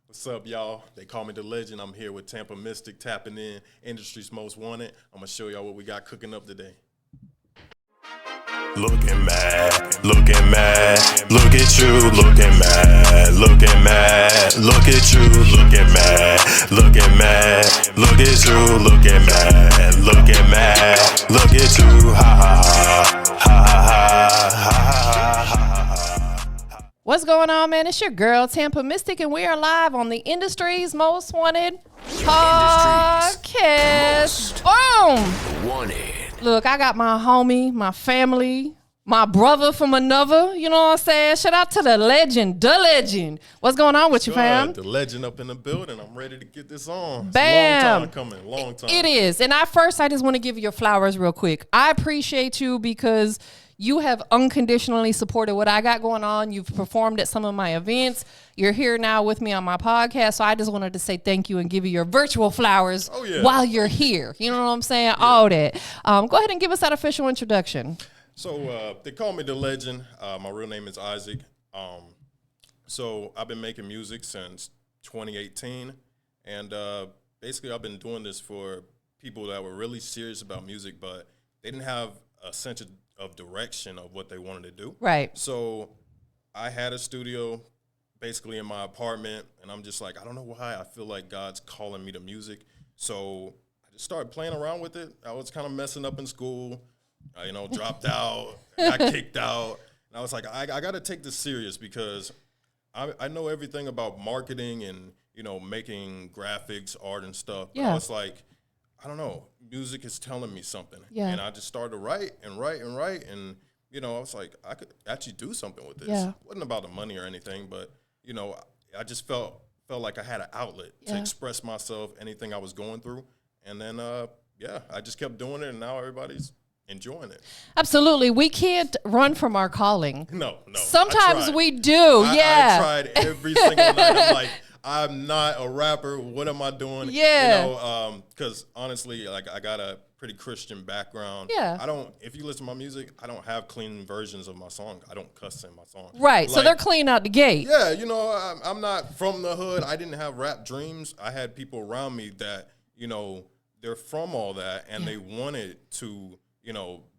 What's up, y'all? They call me the legend. I'm here with TampaMystic, tapping in, industry's most wanted. I'm going to show y'all what we got cooking up today. Looking mad, looking mad, look at you, looking mad, looking mad, look at you, looking mad, looking mad, look at you, looking mad, looking mad, look at you, ha ha ha, ha ha ha, ha ha ha. What's going on, man? It's your girl, TampaMystic, and we are live on the industry's most wanted podcast. Boom! Wanted. Look, I got my homie, my family, my brother from another. You know what I'm saying? Shout out to the legend, What's going on with you, fam? The legend up in the building. I'm ready to get this on. Bam! It's a long time coming. Long time. It is. And I just want to give you your flowers real quick. I appreciate you because you have unconditionally supported what I got going on. You've performed at some of my events. You're here now with me on my podcast. So I just wanted to say thank you and give you your virtual flowers while you're here. You know what I'm saying? Yeah. All that. Go ahead and give us that official introduction. So they call me the legend. My real name is Isaac. So I've been making music since 2018. And basically I've been doing this for people that were really serious about music, but they didn't have a sense of direction of what they wanted to do. Right. So I had a studio basically in my apartment, and I'm just like, I don't know why I feel like God's calling me to music. So I just started playing around with it. I was kind of messing up in school, dropped out, got kicked out. And I was like, I got to take this serious because I know everything about marketing and, making graphics, art and stuff. But I was like, I don't know, music is telling me something. Yeah. And I just started to write. And, I was like, I could actually do something with this. Yeah. It wasn't about the money or anything, but, I just felt like I had an outlet to express myself, anything I was going through. And then, I just kept doing it, and now everybody's enjoying it. Absolutely. We can't run from our calling. No. Sometimes we do, I tried every single night. I'm like, I'm not a rapper. What am I doing? Yeah. Because honestly, like I got a pretty Christian background. Yeah. If you listen to my music, I don't have clean versions of my song. I don't cuss in my song. Right. So they're clean out the gate. Yeah. I'm not from the hood. I didn't have rap dreams. I had people around me that, they're from all that and they wanted to,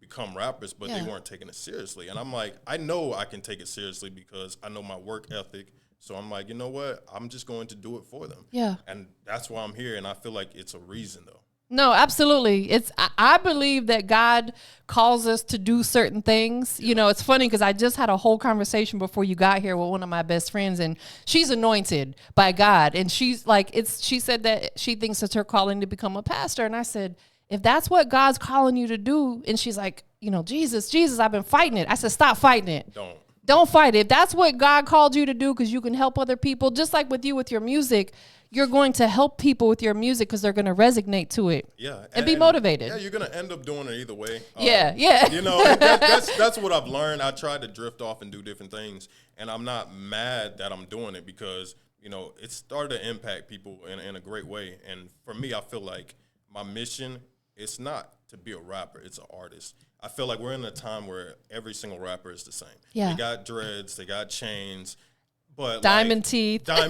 become rappers, but they weren't taking it seriously. And I'm like, I know I can take it seriously because I know my work ethic. So I'm like, you know what? I'm just going to do it for them. Yeah. And that's why I'm here. And I feel like it's a reason, though. No, absolutely. I believe that God calls us to do certain things. It's funny because I just had a whole conversation before you got here with one of my best friends, and she's anointed by God. And she's like, she said that she thinks it's her calling to become a pastor. And I said, if that's what God's calling you to do, and she's like, Jesus, I've been fighting it. I said, stop fighting it. Don't fight it. If that's what God called you to do because you can help other people, just like with you with your music, you're going to help people with your music because they're going to resonate to it. Yeah. And be motivated. Yeah, you're going to end up doing it either way. Yeah. That's what I've learned. I tried to drift off and do different things, and I'm not mad that I'm doing it because, it started to impact people in a great way. And for me, I feel like my mission, it's not to be a rapper, it's an artist. I feel like we're in a time where every single rapper is the same. Yeah. They got dreads, they got chains, but diamond teeth. Yeah,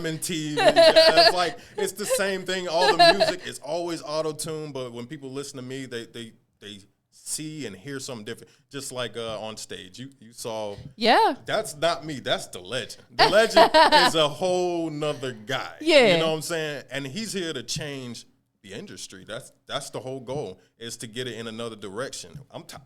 it's the same thing. All the music is always auto-tune, but when people listen to me, they see and hear something different. Just like on stage, you saw. Yeah. That's not me. That's the legend. The legend is a whole nother guy. Yeah. You know what I'm saying? And he's here to change the industry. That's the whole goal, is to get it in another direction.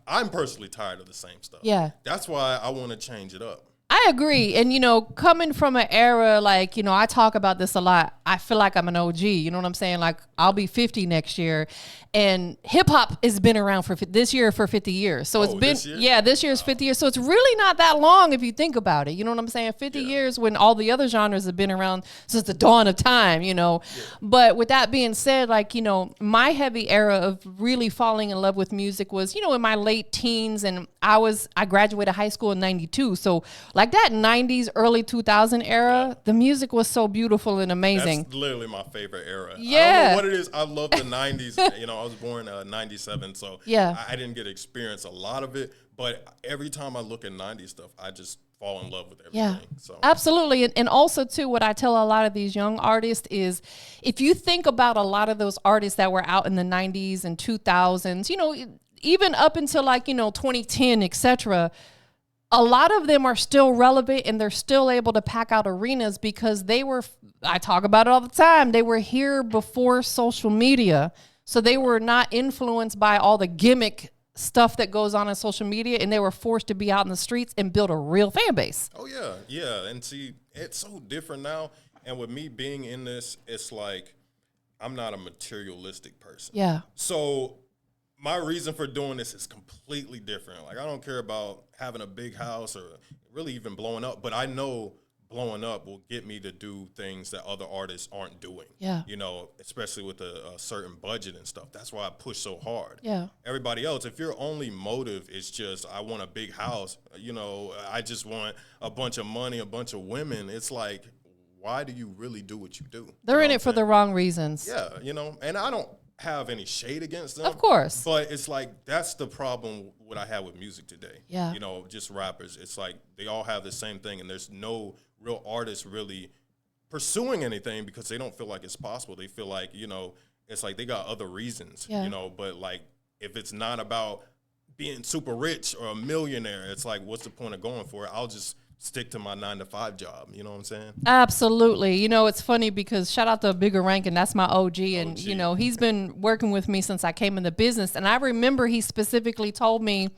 I'm personally tired of the same stuff. Yeah. That's why I want to change it up. I agree. And, coming from an era, I talk about this a lot. I feel like I'm an OG. You know what I'm saying? Like, I'll be 50 next year. And hip hop has been around for 50 years. So it's been, this year is 50 years. So it's really not that long if you think about it. You know what I'm saying? 50 years when all the other genres have been around since the dawn of time, Yeah. But with that being said, my heavy era of really falling in love with music was, in my late teens, and I graduated high school in 92. So like that 90s, early 2000 era, the music was so beautiful and amazing. That's literally my favorite era. Yeah. I don't know what it is. I love the 90s. I was born 97, so I didn't get to experience a lot of it. But every time I look at 90s stuff, I just fall in love with everything. Yeah, So absolutely. And also, too, what I tell a lot of these young artists is if you think about a lot of those artists that were out in the 90s and 2000s, you know, even up until like, you know, 2010, etc., a lot of them are still relevant and they're still able to pack out arenas because they were, I talk about it all the time, they were here before social media. So they were not influenced by all the gimmick stuff that goes on social media, and they were forced to be out in the streets and build a real fan base. Oh, yeah, yeah. And see, it's so different now. And with me being in this, it's like I'm not a materialistic person. Yeah. So my reason for doing this is completely different. Like, I don't care about having a big house or really even blowing up, but I know blowing up will get me to do things that other artists aren't doing. Yeah. You know, especially with a certain budget and stuff. That's why I push so hard. Yeah. Everybody else, if your only motive is just, I want a big house, you know, I just want a bunch of money, a bunch of women, it's like, why do you really do what you do? They're You in know it for the wrong reasons. Yeah, you know, and I don't have any shade against them. Of course. But it's like, that's the problem what I have with music today. Yeah. You know, just rappers. It's like they all have the same thing, and there's no real artists really pursuing anything because they don't feel like it's possible. They feel like, you know, it's like they got other reasons, Yeah. you know, but like if it's not about being super rich or a millionaire, it's like, what's the point of going for it? I'll just stick to my 9-to-5 job. You know what I'm saying? Absolutely. You know, it's funny because shout out to Bigger Rankin. That's my OG. And, you know, he's been working with me since I came in the business. And I remember he specifically told me,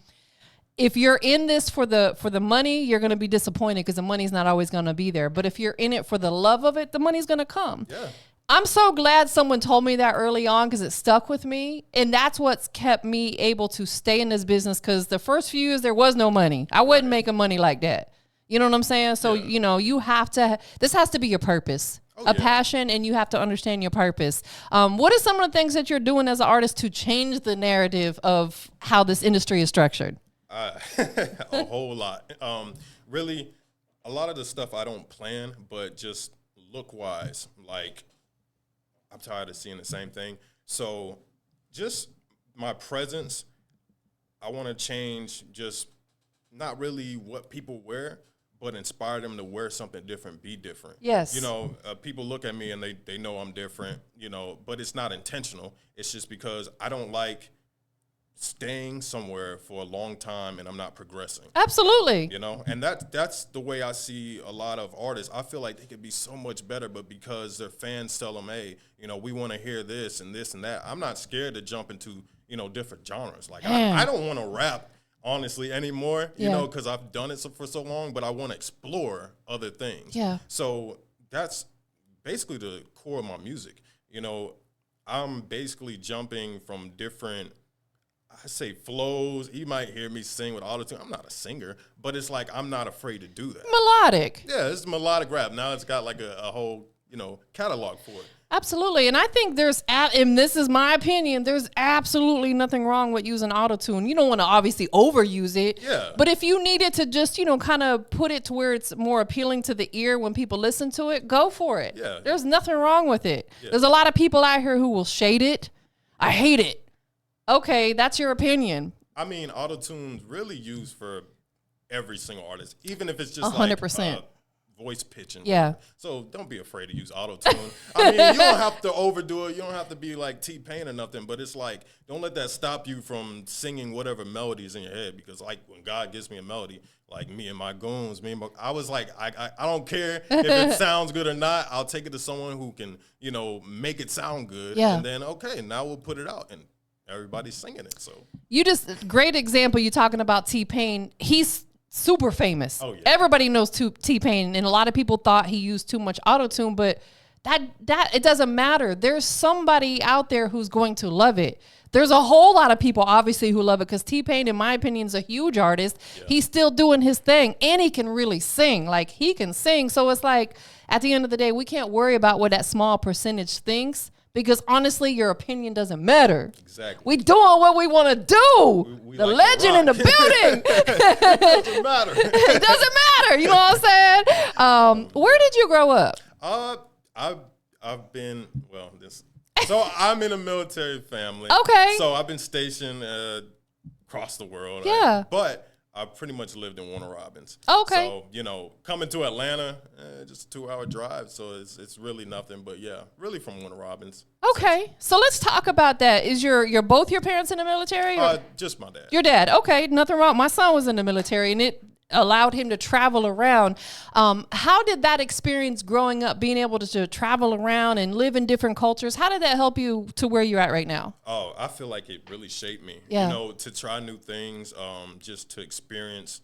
if you're in this for the money, you're going to be disappointed because the money's not always going to be there. But if you're in it for the love of it, the money's going to come. Yeah. I'm so glad someone told me that early on because it stuck with me. And that's what's kept me able to stay in this business because the first few years there was no money. I wasn't making money like that. You know what I'm saying? So, you know, you have to, this has to be your purpose, passion, and you have to understand your purpose. What are some of the things that you're doing as an artist to change the narrative of how this industry is structured? A whole lot. Really, a lot of the stuff I don't plan, but just look-wise, like, I'm tired of seeing the same thing. So just my presence, I want to change just not really what people wear, but inspire them to wear something different, be different. Yes. You know, people look at me and they know I'm different, you know, but it's not intentional. It's just because I don't like staying somewhere for a long time and I'm not progressing. Absolutely. You know, and that's the way I see a lot of artists. I feel like they could be so much better, but because their fans tell them, hey, you know, we want to hear this and this and that, I'm not scared to jump into, you know, different genres. Like, I don't want to rap, honestly, anymore, you know, because I've done it for so long, but I want to explore other things. Yeah. So that's basically the core of my music. You know, I'm basically jumping from different, I say flows. You might hear me sing with Autotune. I'm not a singer, but it's like I'm not afraid to do that. Melodic. Yeah, it's melodic rap. Now it's got like a whole, you know, catalog for it. Absolutely. And I think and this is my opinion, there's absolutely nothing wrong with using Autotune. You don't want to obviously overuse it. Yeah. But if you needed to just, you know, kind of put it to where it's more appealing to the ear when people listen to it, go for it. Yeah. There's nothing wrong with it. Yeah. There's a lot of people out here who will shade it. I hate it. Okay, that's your opinion. I mean, Autotune's really used for every single artist, even if it's just 100%. like voice pitching. Yeah. So don't be afraid to use Autotune. I mean, you don't have to overdo it. You don't have to be like TPain or nothing, but it's like, don't let that stop you from singing whatever melody is in your head, because like when God gives me a melody, like me and my goons, I was like, I don't care if it sounds good or not. I'll take it to someone who can, you know, make it sound good. Yeah. And then, okay, now we'll put it out. And everybody's singing it. So Great example. You talking about TPain. He's super famous. Oh, yeah. Everybody knows TPain, and a lot of people thought he used too much Autotune, but that it doesn't matter. There's somebody out there who's going to love it. There's a whole lot of people obviously who love it because TPain, in my opinion, is a huge artist. Yeah. He's still doing his thing, and he can really sing. Like, he can sing. So it's like, at the end of the day, we can't worry about what that small percentage thinks. Because honestly, your opinion doesn't matter. Exactly. We doing what we want to do. We the like legend in the building. It doesn't matter. It doesn't matter. You know what I'm saying? Where did you grow up? I've been, so I'm in a military family. Okay. So I've been stationed across the world. Yeah. But I pretty much lived in Warner Robins. Okay. So, you know, coming to Atlanta, just a 2-hour drive. So it's really nothing. But yeah, really from Warner Robins. Okay. So let's talk about that. Is your both your parents in the military? Or? Just my dad. Your dad. Okay. Nothing wrong. My son was in the military, and it allowed him to travel around. How did that experience growing up, being able to travel around and live in different cultures, how did that help you to where you're at right now? Oh, I feel like it really shaped me. Yeah. You know, to try new things, just to experience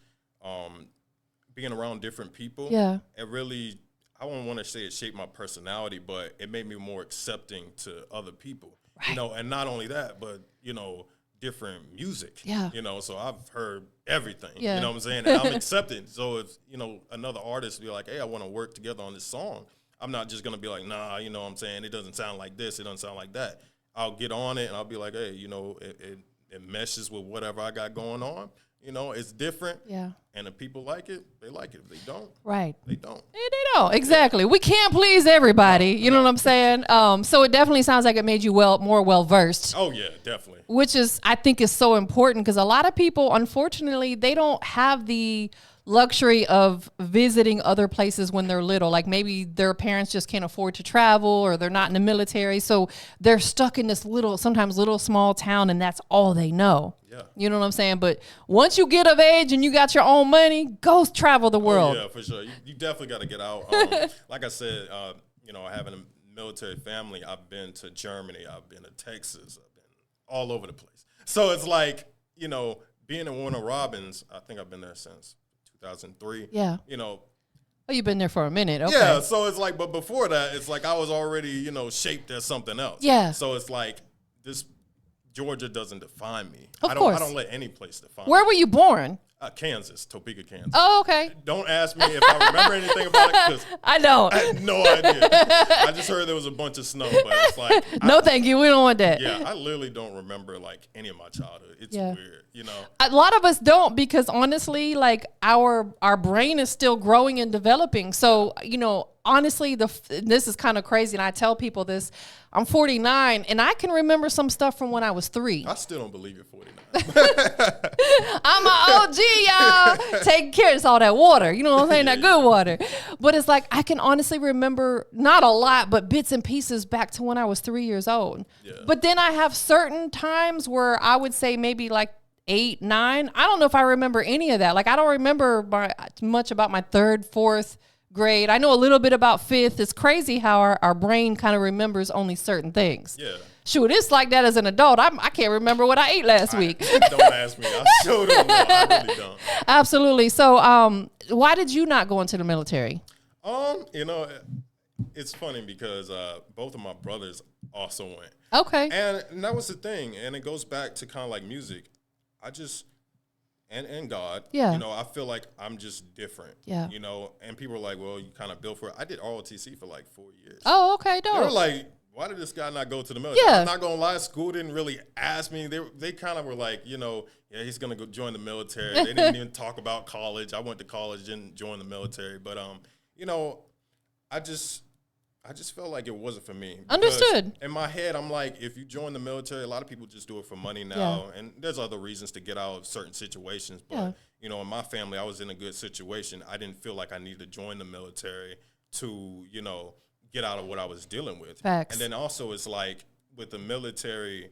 being around different people. Yeah. It really, I wouldn't want to say it shaped my personality, but it made me more accepting to other people. Right. You know, and not only that, but, you know, different music. Yeah. You know, so I've heard everything. Yeah. You know what I'm saying? And I'm accepted. So if, you know, another artist be like, hey, I want to work together on this song, I'm not just going to be like, nah, you know what I'm saying? It doesn't sound like this. It doesn't sound like that. I'll get on it and I'll be like, hey, you know, it meshes with whatever I got going on. You know, it's different. Yeah. And if people like it, they like it. If they don't, right. They don't. Yeah, they don't. Exactly. We can't please everybody. You know what I'm saying? So it definitely sounds like it made you more well-versed. Oh, yeah, definitely. Which is, I think, is so important because a lot of people, unfortunately, they don't have the luxury of visiting other places when they're little. Like maybe their parents just can't afford to travel or they're not in the military. So they're stuck in this sometimes little small town, and that's all they know. Yeah. You know what I'm saying? But once you get of age and you got your own money, go travel the world. Oh, yeah, for sure. You definitely got to get out. Like I said, you know, having a military family, I've been to Germany, I've been to Texas, I've been all over the place. So it's like, you know, being in Warner Robins, I think I've been there since 2003. Yeah. You know. Oh, you've been there for a minute. Okay. Yeah. So it's like, but before that, it's like I was already, you know, shaped as something else. Yeah. So it's like this Georgia doesn't define me. Of I course. don't let any place define Where me. were you born? Kansas, Topeka, Kansas. Oh, okay. Don't ask me if I remember anything about it because I don't. I had no idea. I just heard there was a bunch of snow, but it's like thank you. We don't want that. Yeah, I literally don't remember like any of my childhood. It's weird, you know. A lot of us don't because honestly, like our brain is still growing and developing. So, you know, honestly, this is kind of crazy, and I tell people this. I'm 49, and I can remember some stuff from when I was 3. I still don't believe you're 49. I'm an OG, y'all. Taking care of all that water. You know what I'm saying? That good water. But it's like I can honestly remember not a lot, but bits and pieces back to when I was 3 years old. Yeah. But then I have certain times where I would say maybe like 8, 9. I don't know if I remember any of that. Like I don't remember much about my 3rd, 4th grade. I know a little bit about 5th. It's crazy how our brain kind of remembers only certain things. Yeah. Shoot, it's like that as an adult. I can't remember what I ate last week. Don't ask me. I sure don't know. I really don't. Absolutely. So, why did you not go into the military? You know, it's funny because both of my brothers also went. Okay. And that was the thing. And it goes back to kind of like music. I just... And God, yeah. You know, I feel like I'm just different. Yeah. You know, and people are like, well, you kind of built for it. I did ROTC for like 4 years. Oh, okay, dope. They were like, why did this guy not go to the military? Yeah. I'm not going to lie, school didn't really ask me. They kind of were like, you know, yeah, he's going to go join the military. They didn't even talk about college. I went to college, didn't join the military. But, you know, I just felt like it wasn't for me. Understood. In my head, I'm like, if you join the military, a lot of people just do it for money now. Yeah. And there's other reasons to get out of certain situations. But, you know, in my family, I was in a good situation. I didn't feel like I needed to join the military to, you know, get out of what I was dealing with. Facts. And then also it's like with the military,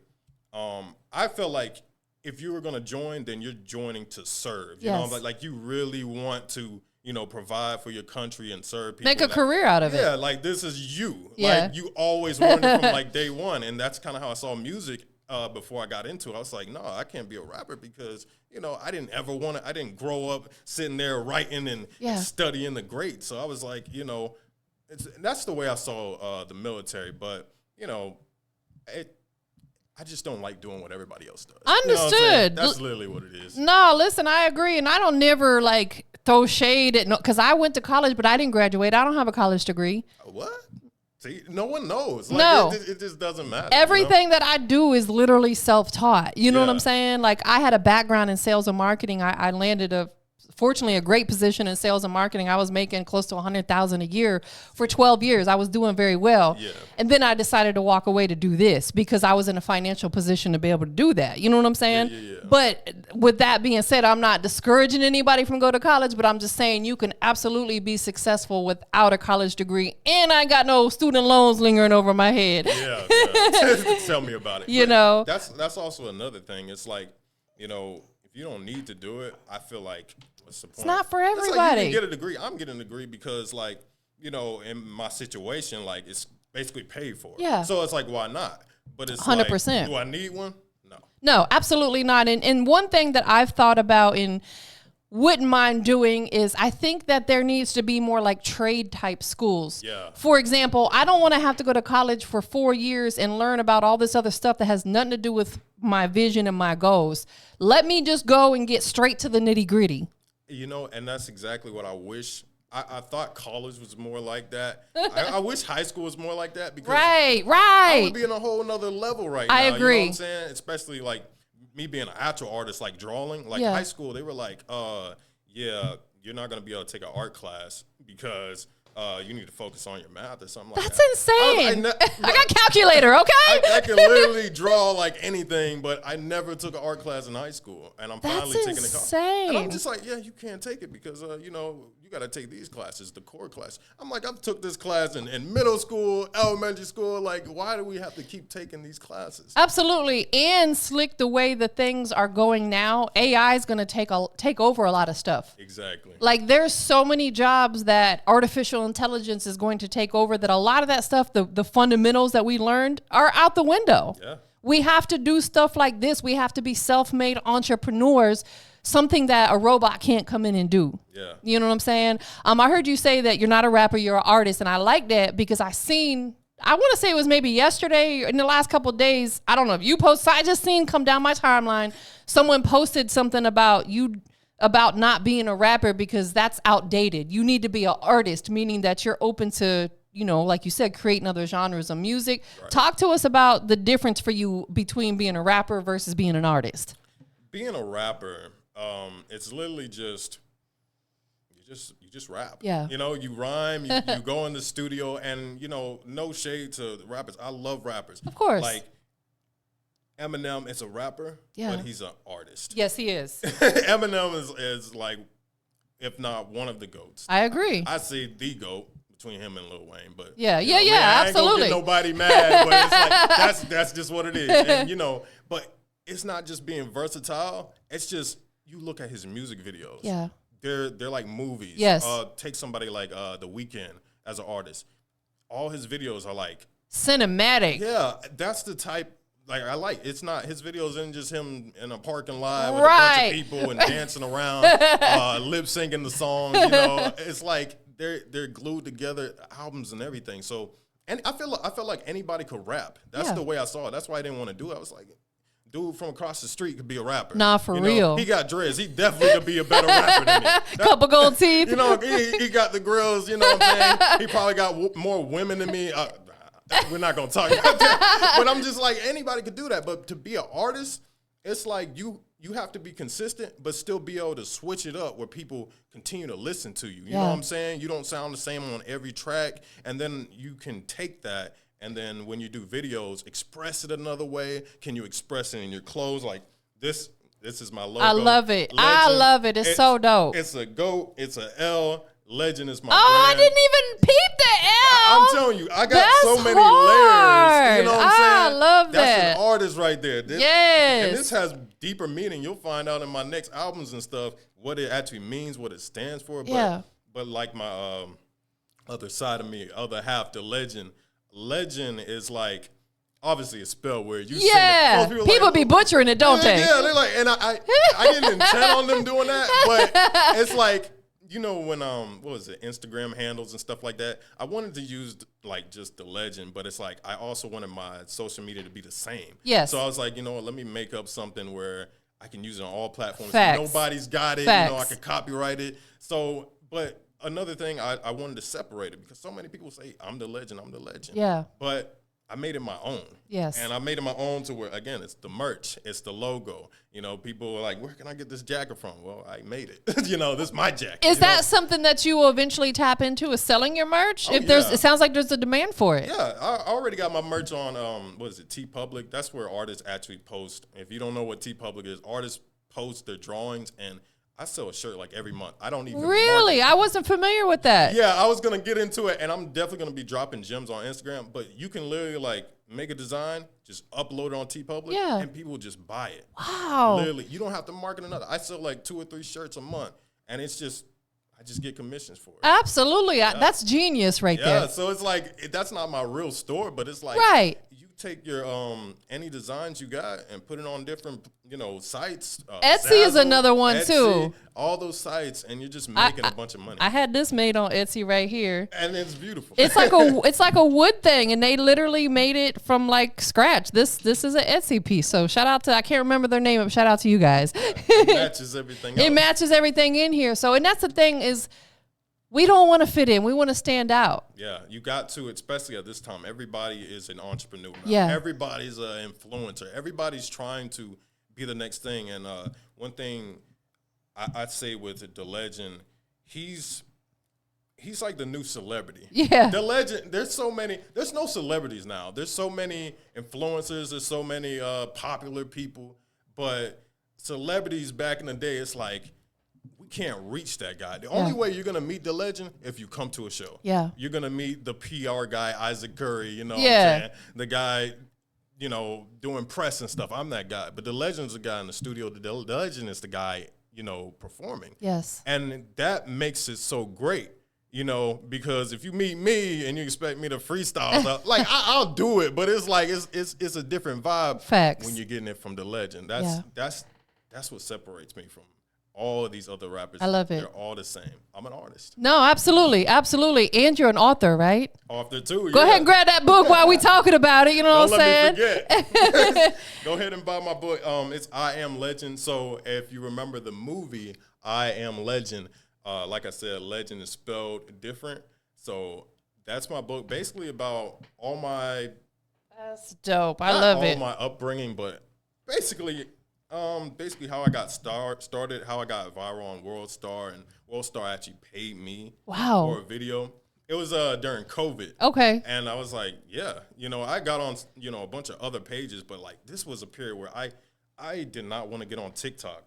I felt like if you were going to join, then you're joining to serve. You know, like you really want to, you know, provide for your country and serve people. Make a career out of it. Yeah, like this is you. Yeah. Like you always wanted it from like day one. And that's kind of how I saw music before I got into it. I was like, no, I can't be a rapper because, you know, I didn't ever want to, I didn't grow up sitting there writing and studying the greats. So I was like, you know, that's the way I saw the military. But, you know, I just don't like doing what everybody else does. Understood. You know that's literally what it is. No, listen, I agree. And I don't never like throw shade at because I went to college, but I didn't graduate. I don't have a college degree. What? See, no one knows. Like, no. It just doesn't matter. Everything that I do is literally self-taught. You know what I'm saying? Like I had a background in sales and marketing. I landed a fortunately a great position in sales and marketing. I was making close to $100,000 a year for 12 years. I was doing very well. Yeah. And then I decided to walk away to do this because I was in a financial position to be able to do that. You know what I'm saying? Yeah. But with that being said, I'm not discouraging anybody from going to college, but I'm just saying you can absolutely be successful without a college degree. And I got no student loans lingering over my head. Yeah. Tell me about it. You know, that's also another thing. It's like, you know, if you don't need to do it, I feel like what's the point? It's not for It's like everybody. you can get a degree. I'm getting a degree because, like, you know, in my situation, like, it's basically paid for. Yeah. So it's like, why not? But it's 100%. like, do I need one? No. No, absolutely not. And one thing that I've thought about and wouldn't mind doing is I think that there needs to be more like trade type schools. Yeah. For example, I don't want to have to go to college for 4 years and learn about all this other stuff that has nothing to do with my vision and my goals. Let me just go and get straight to the nitty gritty. You know, and that's exactly what I wish. I thought college was more like that. I wish high school was more like that because I Right. would be in a whole nother level right now. I agree. You know what I'm saying? Especially like me being an actual artist, like drawing. Like Yeah. high school, they were like, yeah, you're not going to be able to take an art class because you need to focus on your math or something like That's that. insane. I I got calculator, okay? I can literally draw like anything, but I never took an art class in high school, and I'm finally taking it. insane. And I'm just like, yeah, you can't take it because you know, you got to take these classes, the core class. I'm like, I've took this class in middle school, elementary school. Like, why do we have to keep taking these classes? Absolutely. And Slick, the way the things are going now, AI is going to take over a lot of stuff. Exactly. Like there's so many jobs that artificial intelligence is going to take over that a lot of that stuff, the fundamentals that we learned are out the window. Yeah. We have to do stuff like this. We have to be self-made entrepreneurs, something that a robot can't come in and do. Yeah. You know what I'm saying? I heard you say that you're not a rapper, you're an artist. And I like that because I want to say it was maybe yesterday or in the last couple of days. I don't know if you posted, I just seen come down my timeline. Someone posted something about not being a rapper because that's outdated. You need to be an artist, meaning that you're open to, you know, like you said, creating other genres of music. Right. Talk to us about the difference for you between being a rapper versus being an artist. Being a rapper, it's literally just you just rap. Yeah. You know, you rhyme, you go in the studio, and, you know, no shade to the rappers. I love rappers. Of course. Like, Eminem is a rapper, but he's an artist. Yes, he is. Eminem is like, if not one of the GOATs. I agree. I say the GOAT between him and Lil Wayne, but Yeah, I ain't absolutely. gonna get nobody mad, but it's like that's just what it is. And, you know, but it's not just being versatile. It's just you look at his music videos. Yeah. They're like movies. Yes. Take somebody like The Weeknd as an artist. All his videos are like cinematic. Yeah, that's the type. Like I like it's not his videos isn't just him in a parking lot with Right. a bunch of people and dancing around, lip syncing the songs. You know, it's like they're glued together, albums and everything. So, and I feel like anybody could rap. That's the way I saw it. That's why I didn't want to do it. I was like, dude from across the street could be a rapper. Nah, for you real. Know, he got dreads. He definitely could be a better rapper than me. Couple gold teeth. You know, he got the grills. You know what I'm saying? He probably got more women than me. We're not gonna talk about that, but I'm just like anybody could do that. But to be an artist, it's like you have to be consistent, but still be able to switch it up where people continue to listen to you. You know what I'm saying? You don't sound the same on every track, and then you can take that, and then when you do videos, express it another way. Can you express it in your clothes? Like this is my logo. I love it. Legend. I love it. It's so dope. It's a GOAT. It's a L. Legend is my brand. I didn't even peep the L. I'm telling you, I got That's so many hard. layers. You know what I'm saying? I love That's that. an artist right there. Yes. And this has deeper meaning. You'll find out in my next albums and stuff what it actually means, what it stands for. But like my other side of me, other half, the legend. Legend is like, obviously it's spelled weird. You yeah. People like, be butchering it, don't they? Yeah, they're like, and I didn't intend on them doing that, but it's like, you know, when what was it, Instagram handles and stuff like that, I wanted to use like just the legend, but it's like I also wanted my social media to be the same. Yes. So I was like, you know what, let me make up something where I can use it on all platforms. Facts. Nobody's got it. Facts. You know, I can copyright it. So, but another thing, I wanted to separate it because so many people say, I'm the legend. Yeah. But I made it my own. Yes. And I made it my own to where, again, it's the merch, it's the logo. You know, people are like, where can I get this jacket from? Well, I made it. This is my jacket. Is that something that you will eventually tap into, is selling your merch? If there's, it sounds like there's a demand for it. Yeah, I already got my merch on, what is it, TPain? That's where artists actually post. If you don't know what TPain is, artists post their drawings, and I sell a shirt like every month. I don't even Really? I wasn't familiar with that. Yeah, I was going to get into it, and I'm definitely going to be dropping gems on Instagram, but you can literally, like, make a design, just upload it on TPain, and people just buy it. Wow. Literally, you don't have to market another. I sell like 2 or 3 shirts a month, and it's just, I just get commissions for it. Absolutely. That's genius right there. Yeah, so it's like, that's not my real store, but it's like, you take your any designs you got and put it on different, sites. Etsy is another one Etsy, too. All those sites, and you're just making a bunch of money. I had this made on Etsy right here, and it's beautiful. It's like a wood thing, and they literally made it from like scratch. This is an Etsy piece. So shout out to, I can't remember their name, but shout out to you guys. It matches everything. It matches everything in here. So, and that's the thing is, we don't want to fit in. We want to stand out. Yeah, you got to, especially at this time. Everybody is an entrepreneur now. Yeah. Everybody's an influencer. Everybody's trying to be the next thing. And one thing I'd say with Dalehjun, he's like the new celebrity. Yeah. Dalehjun, there's no celebrities now. There's so many influencers. There's so many popular people. But celebrities back in the day, it's like, we can't reach that guy. The only way you're going to meet Dalehjun if you come to a show. Yeah. You're going to meet the PR guy, Isaac Curry, the guy, doing press and stuff. I'm that guy. But Dalehjun's the guy in the studio. Dalehjun is the guy, performing. Yes. And that makes it so great, because if you meet me and you expect me to freestyle stuff, like I'll do it, but it's like it's a different vibe. Facts. When you're getting it from Dalehjun. That's what separates me from all of these other rappers. I love it. They're all the same. I'm an artist. No, absolutely. Absolutely. And you're an author, right? Author too. Go ahead and grab that book while we talking about it. You know what I'm saying? Don't let me forget. Go ahead and buy my book. It's I Am Legend. So if you remember the movie I Am Legend, like I said, legend is spelled different. So that's my book, basically about all my. That's dope. I love it. All my upbringing, but basically how I got started, how I got viral on World Star, and World Star actually paid me for a video. It was during COVID. Okay. And I was like, I got on, a bunch of other pages, but like this was a period where I did not want to get on TikTok.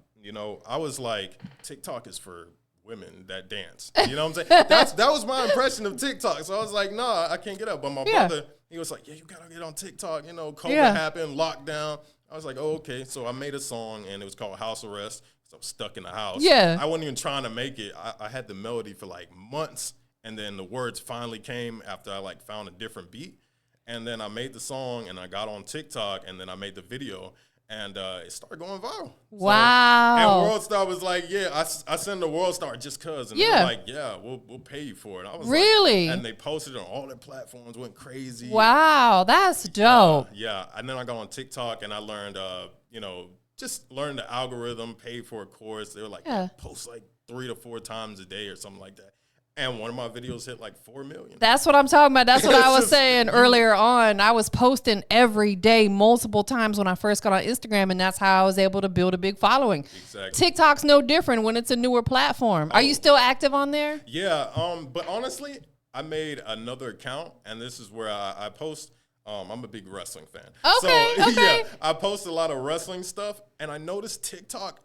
I was like, TikTok is for women that dance. You know what I'm saying? That was my impression of TikTok. So I was like, nah, I can't get up. But my brother, he was like, you got to get on TikTok. COVID happened, lockdown. I was like, oh, okay. So I made a song, and it was called House Arrest. So I was stuck in the house. Yeah. I wasn't even trying to make it. I had the melody for like months, and then the words finally came after I like found a different beat. And then I made the song, and I got on TikTok, and then I made the video, and it started going viral. Wow. So, and World Star was like, I send the World Star just because. And they're like, we'll pay you for it. I was really? Like, and they posted it on all their platforms, went crazy. Wow, that's dope. And then I got on TikTok, and I learned, just learned the algorithm, paid for a course. They were like, post like 3 to 4 times a day or something like that. And one of my videos hit like 4 million. That's what I'm talking about. That's what I was saying earlier on. I was posting every day, multiple times when I first got on Instagram, and that's how I was able to build a big following. Exactly. TikTok's no different when it's a newer platform. Are you still active on there? Yeah, but honestly, I made another account, and this is where I post. I'm a big wrestling fan. Okay. Yeah, I post a lot of wrestling stuff, and I noticed TikTok,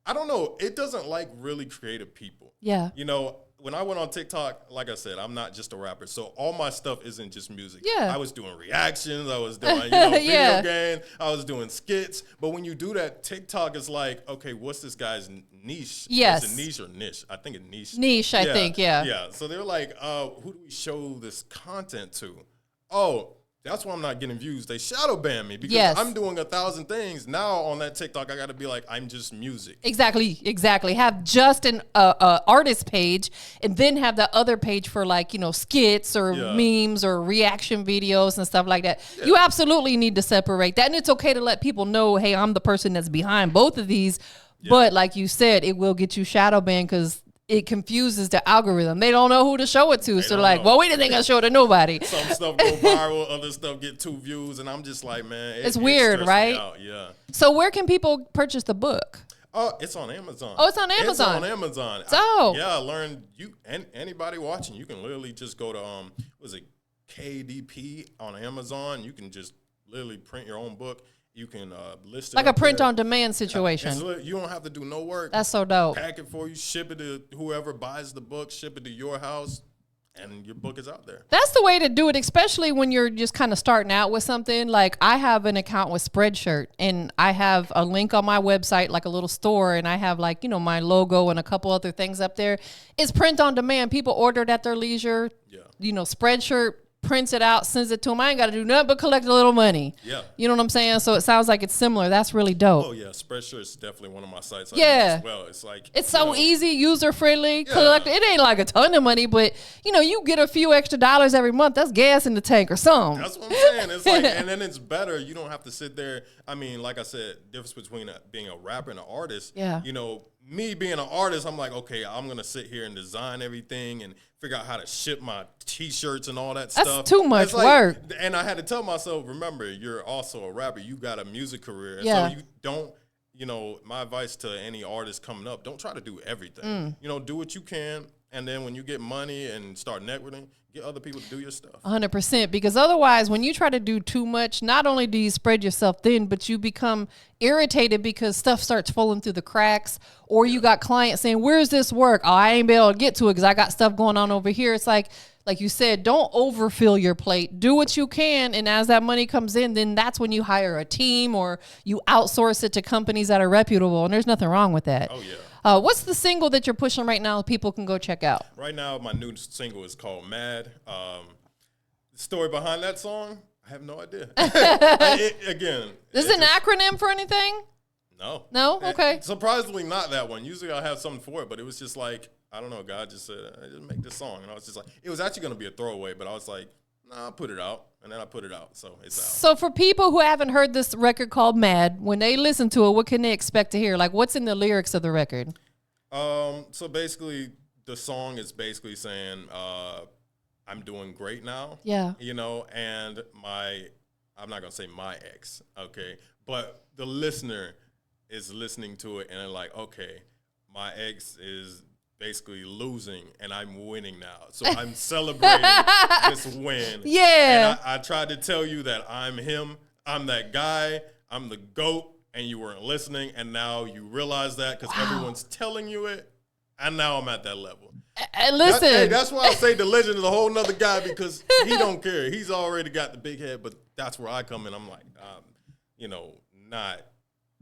I don't know, it doesn't like really creative people. Yeah. When I went on TikTok, like I said, I'm not just a rapper. So all my stuff isn't just music. Yeah. I was doing reactions. I was doing video games. I was doing skits. But when you do that, TikTok is like, okay, what's this guy's niche? Yes. Is it niche or niche? I think it's niche. Niche, I think, yeah. Yeah. So they're like, who do we show this content to? Oh, that's why I'm not getting views. They shadow ban me because I'm doing 1,000 things. Now on that TikTok, I got to be like, I'm just music. Exactly. Have just an artist page, and then have the other page for like, skits or memes or reaction videos and stuff like that. Yeah. You absolutely need to separate that. And it's okay to let people know, hey, I'm the person that's behind both of these. Yeah. But like you said, it will get you shadow banned because it confuses the algorithm. They don't know who to show it to. So like, know. well, we didn't think I show it to nobody. Some stuff go viral, other stuff get 2 views, and I'm just like, man, it's weird, right? Yeah. So where can people purchase the book? Oh, it's on Amazon. Oh, it's on Amazon. It's on Amazon. So I learned and anybody watching, you can literally just go to was it KDP on Amazon. You can just literally print your own book. You can list it like up a print there. on demand situation. You don't have to do no work. That's so dope. Pack it for you, ship it to whoever buys the book, ship it to your house, and your book is out there. That's the way to do it, especially when you're just kind of starting out with something. Like I have an account with Spreadshirt, and I have a link on my website, like a little store, and I have like, my logo and a couple other things up there. It's print on demand. People order it at their leisure. Yeah. Spreadshirt prints it out, sends it to them. I ain't got to do nothing but collect a little money. Yeah. You know what I'm saying? So it sounds like it's similar. That's really dope. Oh, yeah. Spreadshirt is definitely one of my sites I Yeah. use as well. It's like... It's so easy, user-friendly, Yeah. collect. It ain't like a ton of money, but, you get a few extra dollars every month. That's gas in the tank or something. That's what I'm saying. It's like, and then it's better. You don't have to sit there. I mean, like I said, difference between being a rapper and an artist. Yeah. Me being an artist, I'm like, okay, I'm going to sit here and design everything and figure out how to ship my T-shirts and all that stuff. That's too much It's like, work. And I had to tell myself, remember, you're also a rapper. You got a music career. Yeah. So you don't, my advice to any artist coming up, don't try to do everything. Do what you can. And then when you get money and start networking, get other people to do your stuff. 100%. Because otherwise, when you try to do too much, not only do you spread yourself thin, but you become irritated because stuff starts falling through the cracks, or you got clients saying, where's this work? Oh, I ain't be able to get to it because I got stuff going on over here. It's like you said, don't overfill your plate. Do what you can. And as that money comes in, then that's when you hire a team or you outsource it to companies that are reputable. And there's nothing wrong with that. Oh, yeah. What's the single that you're pushing right now people can go check out? Right now, my new single is called Mad. The story behind that song, I have no idea. Is it an acronym for anything? No. No? Okay. Surprisingly, not that one. Usually I have something for it, but it was just like, I don't know, God just said, just make this song. And I was just like, it was actually going to be a throwaway, but I was like, nah, I'll put it out. And then I put it out, so it's out. So for people who haven't heard this record called Mad, when they listen to it, what can they expect to hear? Like, what's in the lyrics of the record? So basically, the song is basically saying, I'm doing great now. Yeah. And I'm not going to say my ex, okay? But the listener is listening to it and they're like, okay, my ex is basically losing and I'm winning now. So I'm celebrating this win. Yeah. And I tried to tell you that I'm him. I'm that guy. I'm the GOAT. And you weren't listening. And now you realize that because everyone's telling you it. And now I'm at that level. Listen. That's why I say the legend is a whole nother guy because he don't care. He's already got the big head. But that's where I come in. I'm like, not.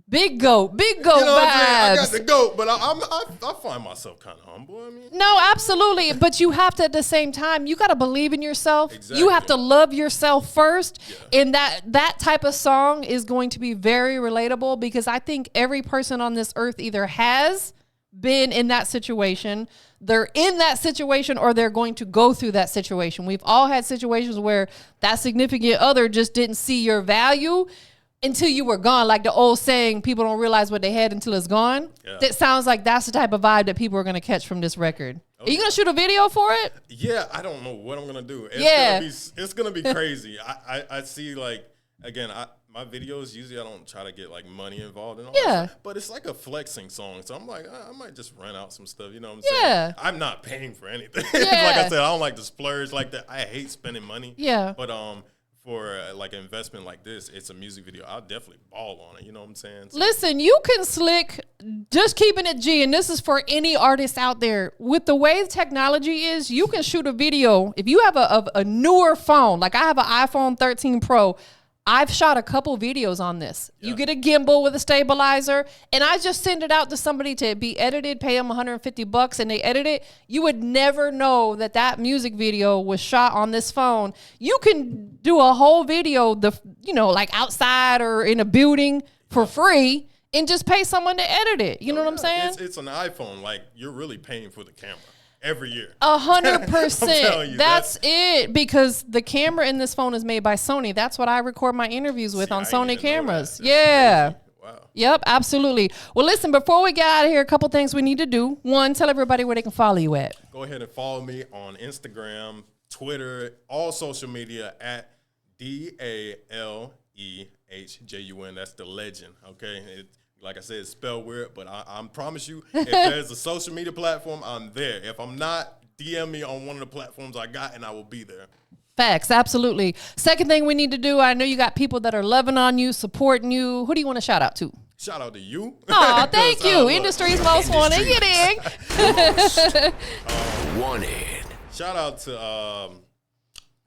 Big goat vibes. I got the goat, but I find myself kind of humble. No, absolutely. But you have to, at the same time, you got to believe in yourself. Exactly. You have to love yourself first. Yeah. And that type of song is going to be very relatable because I think every person on this earth either has been in that situation, they're in that situation, or they're going to go through that situation. We've all had situations where that significant other just didn't see your value until you were gone. Like the old saying, people don't realize what they had until it's gone. Yeah. That sounds like that's the type of vibe that people are going to catch from this record. Okay. Are you going to shoot a video for it? Yeah, I don't know what I'm going to do. It's going to be crazy. I see, like, again, my videos, usually I don't try to get, like, money involved in all that. But it's like a flexing song. So I'm like, I might just rent out some stuff. You know what I'm saying? Yeah. I'm not paying for anything. Yeah. Like I said, I don't like to splurge like that. I hate spending money. Yeah. But for like an investment like this, it's a music video. I'll definitely ball on it. You know what I'm saying? So, listen, you can slick, just keeping it G, and this is for any artist out there. With the way technology is, you can shoot a video. If you have a newer phone, like I have an iPhone 13 Pro, I've shot a couple videos on this. Yeah. You get a gimbal with a stabilizer, and I just send it out to somebody to be edited, pay them $150, and they edit it. You would never know that music video was shot on this phone. You can do a whole video, like outside or in a building for free, and just pay someone to edit it. You know what I'm saying? It's an iPhone. Like, you're really paying for the camera. Every year. 100%. That's it. Because the camera in this phone is made by Sony. That's what I record my interviews with on Sony cameras. Yeah. Wow. Yep, absolutely. Well, listen, before we get out of here, a couple things we need to do. One, tell everybody where they can follow you at. Go ahead and follow me on Instagram, Twitter, all social media at Dalehjun. That's the legend, okay? Like I said, it's spelled weird, but I promise you, if there's a social media platform, I'm there. If I'm not, DM me on one of the platforms I got, and I will be there. Facts, absolutely. Second thing we need to do, I know you got people that are loving on you, supporting you. Who do you want to shout out to? Shout out to you. Oh, thank you. Industry's most wanted. You dig? Wanted. Shout out to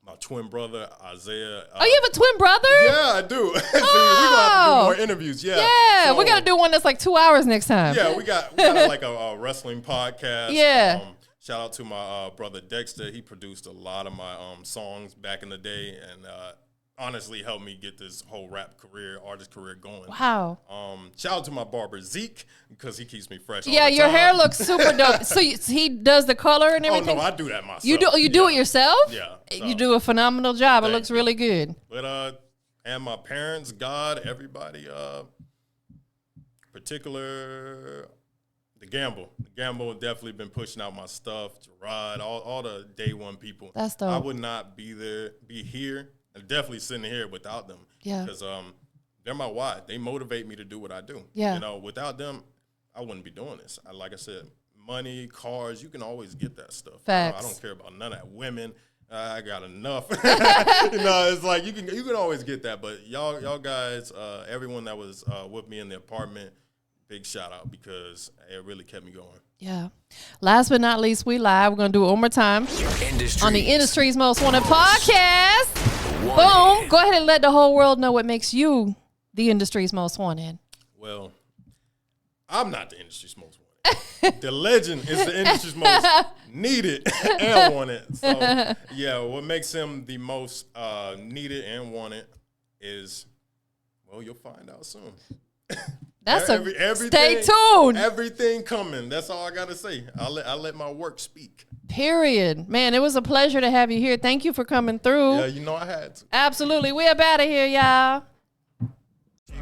my twin brother, Isaiah. Oh, you have a twin brother? Yeah, I do. See, we're going to have to do more interviews. Yeah. Yeah, So, we got to do one that's like 2 hours next time. Yeah, we got like a wrestling podcast. Yeah. Shout out to my brother Dexter. He produced a lot of my songs back in the day, and honestly helped me get this whole artist career going. Wow. Shout out to my barber Zeke, because he keeps me fresh. Yeah, all the your time. hair looks super dope. So he does the color and Oh everything? no, I do that myself. You do it yourself? Yeah. You do a phenomenal job. It Thank looks you. really good. But and my parents, God, everybody, particular. The Gamble have definitely been pushing out my stuff. Gerard, all the day one people. That's dope. I would not be here, and definitely sitting here without them. Yeah. Because they're my why. They motivate me to do what I do. Yeah. You know, without them, I wouldn't be doing this. Like I said, money, cars, you can always get that stuff. Facts. I don't care about none of that. Women, I got enough. It's like you can always get that. But y'all guys, everyone that was with me in the apartment, big shout out, because it really kept me going. Yeah. Last but not least, we live. We're going to do it one more time on the Industry's Most Wanted podcast. Boom. Go ahead and let the whole world know what makes you the industry's most wanted. Well, I'm not the industry's most wanted. The legend is the industry's most needed and wanted. So, yeah, what makes him the most needed and wanted is, well, you'll find out soon. That's everything, stay tuned. Everything coming. That's all I got to say. I let my work speak. Period. Man, it was a pleasure to have you here. Thank you for coming through. Yeah, you know I had to. Absolutely. We up out of here, y'all. You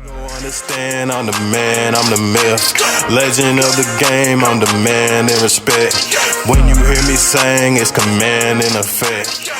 don't understand, I'm the man, I'm the myth. Legend of the game, I'm the man in respect. When you hear me sing, it's command and effect.